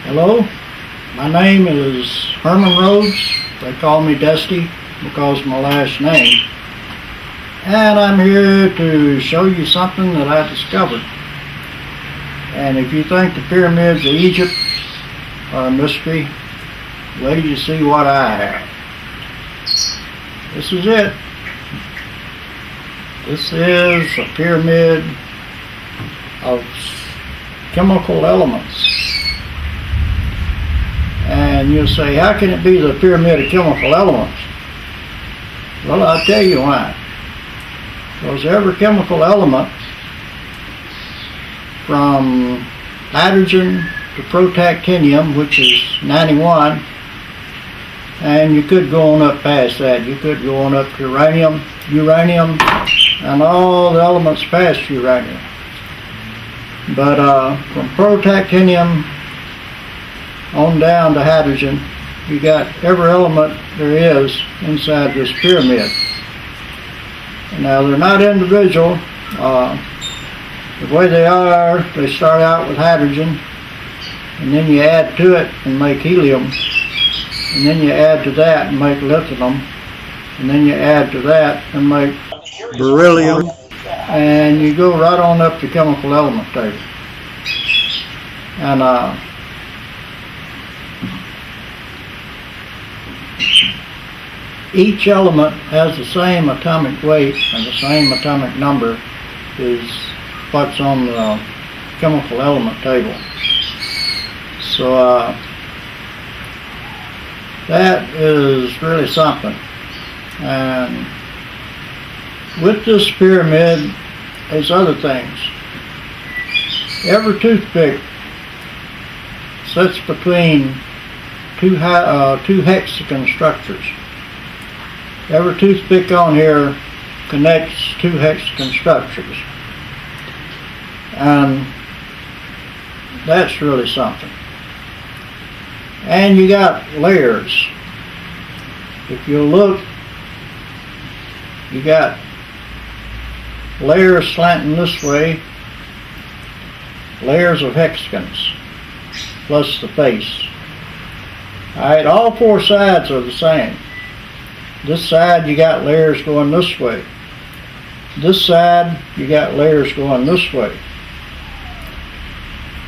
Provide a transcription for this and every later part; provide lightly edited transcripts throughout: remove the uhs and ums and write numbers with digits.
Hello, my name is Herman Rhodes. They call me Dusty because of my last name. And I'm here to show you something that I discovered. And if you think the pyramids of Egypt are a mystery, wait till you see what I have. This is it. This is a pyramid of chemical elements. And you'll say, how can it be the pyramid of chemical elements? Well, I'll tell you why. Because every chemical element, from hydrogen to protactinium, which is 91, and you could go on up past that. You could go on up to uranium, and all the elements past uranium. But from protactinium on down to hydrogen, you got every element there is inside this pyramid. Now they're not individual. The way they are, they start out with hydrogen, and then you add to it and make helium, and then you add to that and make lithium, and then you add to that and make beryllium, and you go right on up the chemical element table. And each element has the same atomic weight and the same atomic number as what's on the chemical element table. So that is really something. And with this pyramid, there's other things. Every toothpick sits between two hexagon structures. Every toothpick on here connects two hexagon structures. And that's really something. And you got layers. If you look, you got layers slanting this way, layers of hexagons, plus the face. Alright, all four sides are the same. This side you got layers going this way. This side you got layers going this way.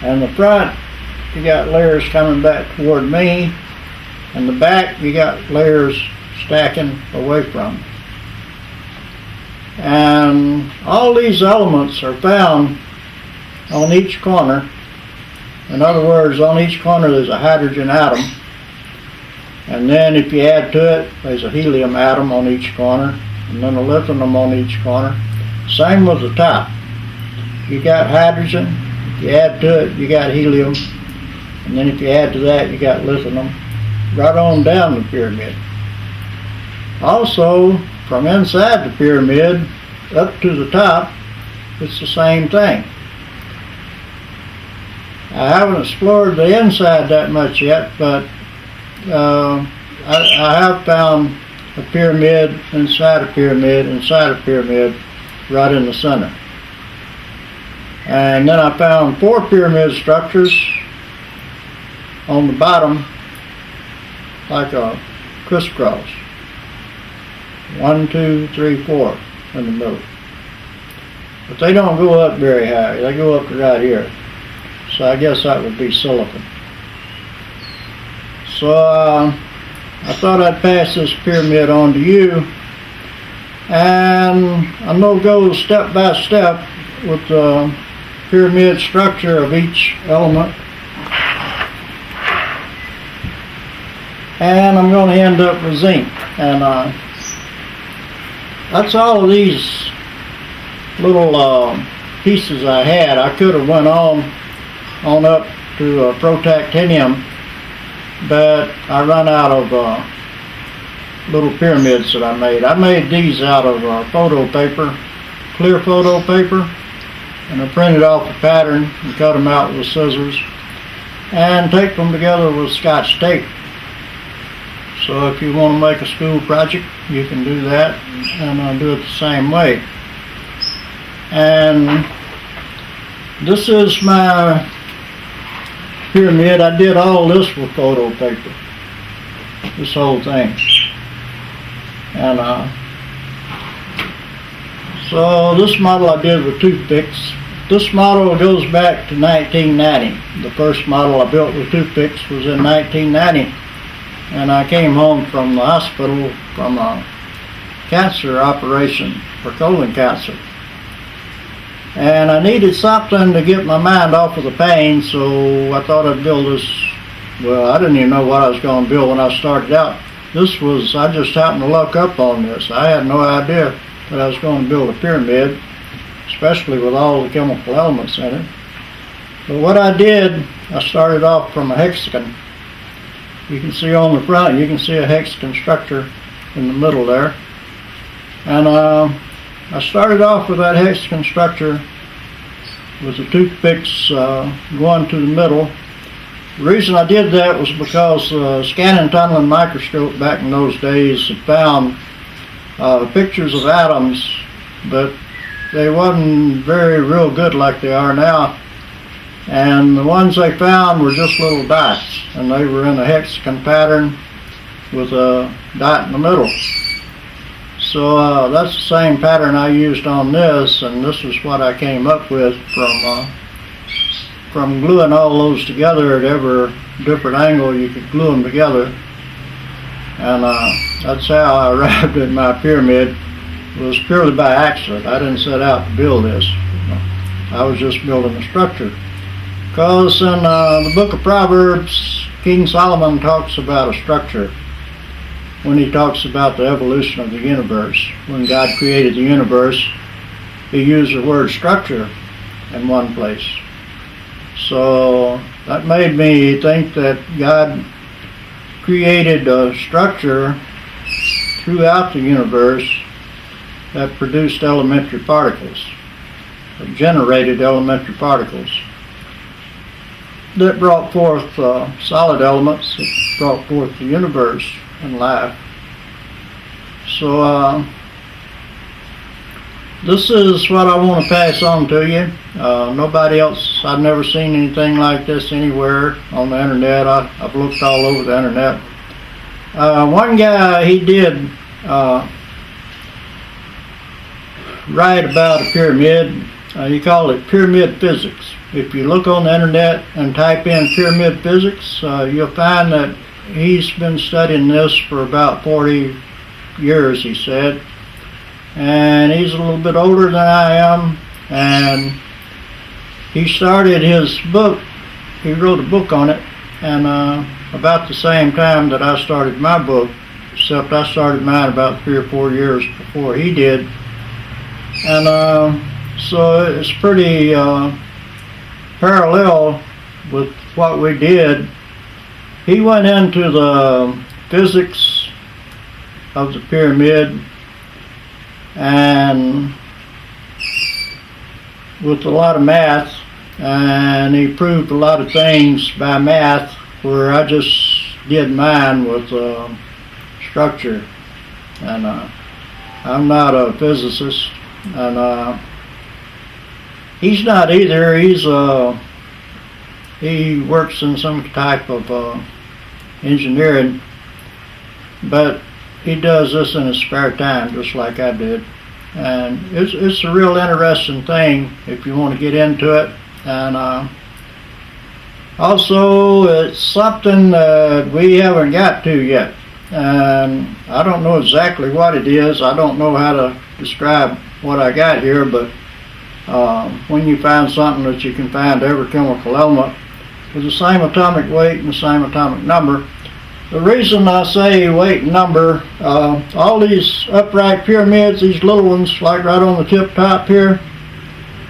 And the front you got layers coming back toward me. And the back you got layers stacking away from me. And all these elements are found on each corner. In other words, on each corner there's a hydrogen atom. And then if you add to it, there's a helium atom on each corner, and then a lithium on each corner. Same with the top. You got hydrogen, if you add to it, you got helium, and then if you add to that, you got lithium, right on down the pyramid. Also, from inside the pyramid up to the top, it's the same thing. I haven't explored the inside that much yet, but I have found a pyramid inside a pyramid inside a pyramid right in the center. And then I found 4 pyramid structures on the bottom, like a crisscross. 1, 2, 3, 4 in the middle. But they don't go up very high. They go up to right here. So I guess that would be silicon. So I thought I'd pass this pyramid on to you, and I'm going to go step by step with the pyramid structure of each element, and I'm going to end up with zinc. And that's all of these little pieces I had. I could have went on up to protactinium, but I run out of little pyramids that I made. I made these out of photo paper, clear photo paper, and I printed off a pattern and cut them out with scissors and taped them together with Scotch tape. So if you want to make a school project, you can do that, and I'll do it the same way. And this is my pyramid. I did all this with photo paper, this whole thing. And so this model I did with toothpicks. This model goes back to 1990. The first model I built with toothpicks was in 1990. And I came home from the hospital from a cancer operation for colon cancer. And I needed something to get my mind off of the pain, so I thought I'd build this. Well, I didn't even know what I was going to build when I started out. I just happened to luck up on this. I had no idea that I was going to build a pyramid, especially with all the chemical elements in it. But what I did, I started off from a hexagon. You can see on the front, you can see a hexagon structure in the middle there. And I started off with that hexagon structure with the toothpicks going to the middle. The reason I did that was because the scanning tunneling microscope back in those days had found pictures of atoms, but they wasn't very real good like they are now. And the ones they found were just little dots, and they were in a hexagon pattern with a dot in the middle. So that's the same pattern I used on this, and this is what I came up with from gluing all those together at every different angle. You could glue them together, and that's how I arrived at my pyramid. It was purely by accident. I didn't set out to build this. I was just building a structure. Because in the book of Proverbs, King Solomon talks about a structure when he talks about the evolution of the universe. When God created the universe, he used the word structure in one place. So that made me think that God created a structure throughout the universe that produced elementary particles, that generated elementary particles, that brought forth solid elements, that brought forth the universe and life. So this is what I want to pass on to you. Nobody else, I've never seen anything like this anywhere on the internet. I've looked all over the internet. One guy, he did write about a pyramid. He called it pyramid physics. If you look on the internet and type in pyramid physics, you'll find that he's been studying this for about 40 years, he said. And he's a little bit older than I am, and he started his book. He wrote a book on it, and about the same time that I started my book, except I started mine about 3 or 4 years before he did. And so it's pretty parallel with what we did. He went into the physics of the pyramid, and with a lot of math, and he proved a lot of things by math, where I just did mine with structure. And I'm not a physicist, and he's not either. He works in some type of engineering, but he does this in his spare time, just like I did. And it's a real interesting thing if you want to get into it. And also, it's something that we haven't got to yet. And I don't know exactly what it is. I don't know how to describe what I got here, but when you find something that you can find every chemical element with the same atomic weight and the same atomic number. The reason I say weight and number, all these upright pyramids, these little ones, like right on the tip top here,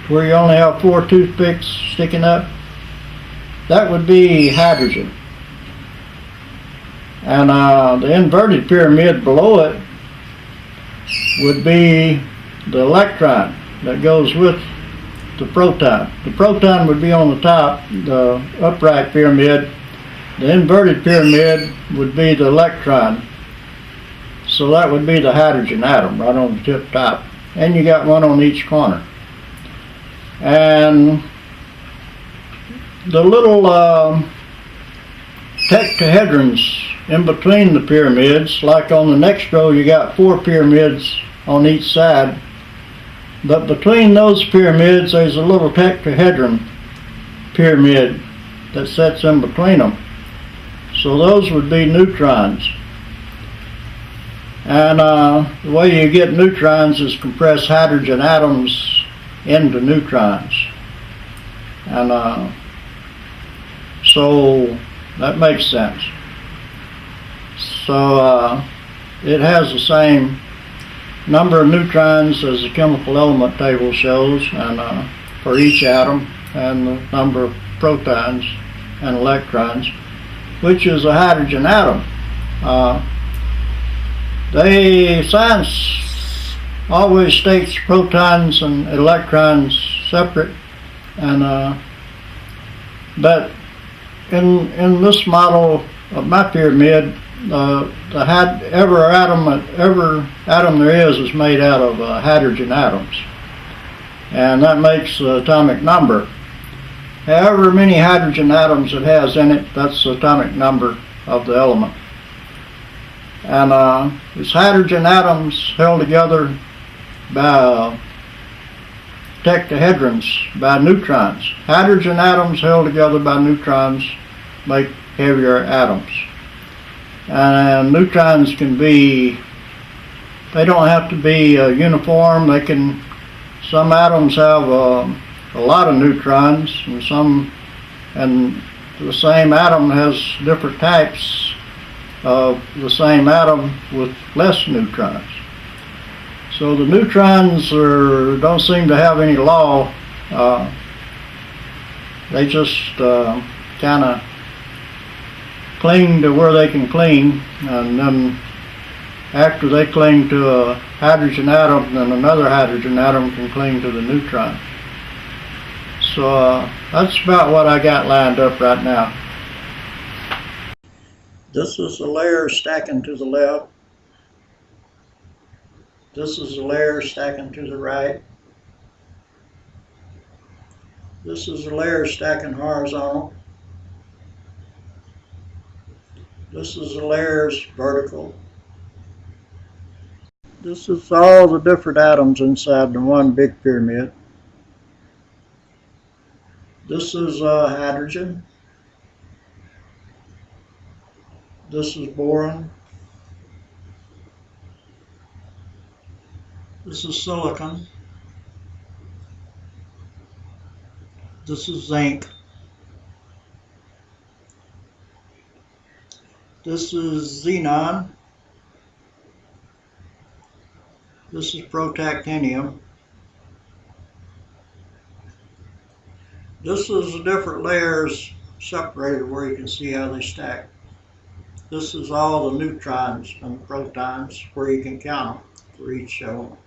where you only have 4 toothpicks sticking up, that would be hydrogen. And the inverted pyramid below it would be the electron that goes with the proton. The proton would be on the top, the upright pyramid. The inverted pyramid would be the electron. So that would be the hydrogen atom right on the tip top. And you got one on each corner. And the little tetrahedrons in between the pyramids, like on the next row you got 4 pyramids on each side, but between those pyramids there's a little tetrahedron pyramid that sits in between them. So those would be neutrons. And the way you get neutrons is compress hydrogen atoms into neutrons. And so that makes sense. So it has the same number of neutrons as the chemical element table shows, and for each atom, and the number of protons and electrons, which is a hydrogen atom. Science always states protons and electrons separate, and but in this model of my pyramid, every atom there is made out of hydrogen atoms, and that makes the atomic number. However many hydrogen atoms it has in it, that's the atomic number of the element. And it's hydrogen atoms held together by tetrahedrons, by neutrons. Hydrogen atoms held together by neutrons make heavier atoms. And neutrons can be, they don't have to be uniform. Some atoms have a lot of neutrons, and the same atom has different types of the same atom with less neutrons. So the neutrons don't seem to have any law. They just kind of cling to where they can cling, and then after they cling to a hydrogen atom, then another hydrogen atom can cling to the neutron. So that's about what I got lined up right now. This is a layer stacking to the left. This is a layer stacking to the right. This is a layer stacking horizontal. This is the layers vertical. This is all the different atoms inside the one big pyramid. This is hydrogen. This is boron. This is silicon. This is zinc. This is xenon. This is protactinium. This is the different layers separated where you can see how they stack. This is all the neutrons and protons where you can count them for each element.